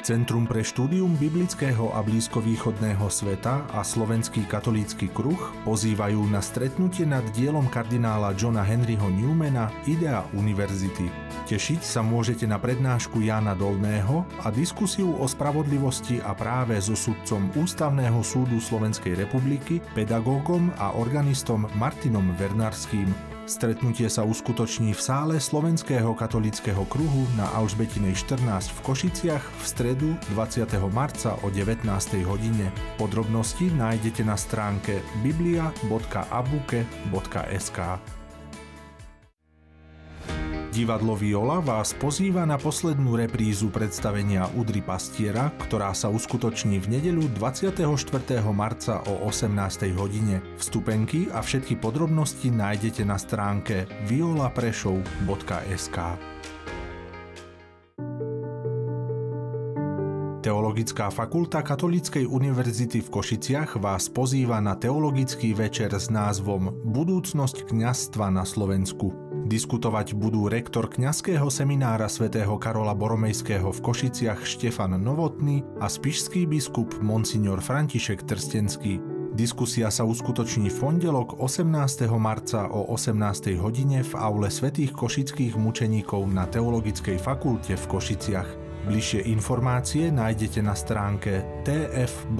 Centrum pre štúdium biblického a blízkovýchodného sveta a Slovenský katolícky kruh pozývajú na stretnutie nad dielom kardinála Johna Henryho Newmana Idea univerzity. Tešiť sa môžete na prednášku Jána Dolného a diskusiu o spravodlivosti a práve so sudcom Ústavného súdu Slovenskej republiky, pedagógom a organistom Martinom Vernarským. Stretnutie sa uskutoční v sále Slovenského katolíckeho kruhu na Alžbetinej 14 v Košiciach v stredu 20. marca o 19. hodine. Podrobnosti nájdete na stránke biblia.abuke.sk. Divadlo Viola vás pozýva na poslednú reprízu predstavenia Udry pastiera, ktorá sa uskutoční v nedeľu 24. marca o 18. hodine. Vstupenky a všetky podrobnosti nájdete na stránke violaprešov.sk. Teologická fakulta Katolíckej univerzity v Košiciach vás pozýva na teologický večer s názvom Budúcnosť kňazstva na Slovensku. Diskutovať budú rektor kňazského seminára svätého Karola Boromejského v Košiciach Štefan Novotný a spišský biskup monsignor František Trstenský. Diskusia sa uskutoční v pondelok 18. marca o 18. hodine v aule svätých košických mučeníkov na Teologickej fakulte v Košiciach. Bližšie informácie nájdete na stránke tf.ku.sk.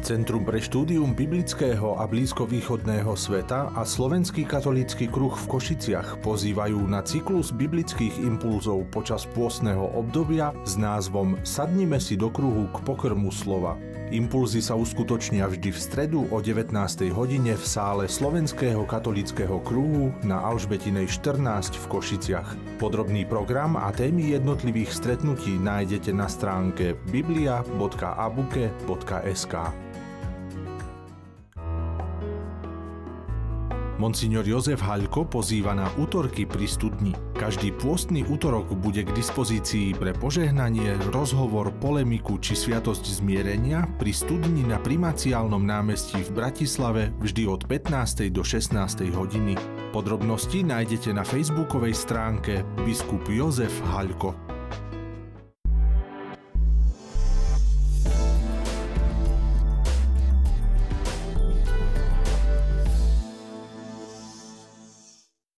Centrum pre štúdium biblického a blízkovýchodného sveta a Slovenský katolícky kruh v Košiciach pozývajú na cyklus biblických impulzov počas pôstneho obdobia s názvom Sadnime si do kruhu k pokrmu slova. Impulzy sa uskutočnia vždy v stredu o 19. hodine v sále Slovenského katolíckeho kruhu na Alžbetinej 14 v Košiciach. Podrobný program a témy jednotlivých stretnutí nájdete na stránke biblia.abuke.sk. Monsignor Jozef Haľko pozýva na útorky pri studni. Každý pôstny útorok bude k dispozícii pre požehnanie, rozhovor, polemiku či sviatosť zmierenia pri studni na Primaciálnom námestí v Bratislave vždy od 15. do 16. hodiny. Podrobnosti nájdete na facebookovej stránke biskup Jozef Haľko.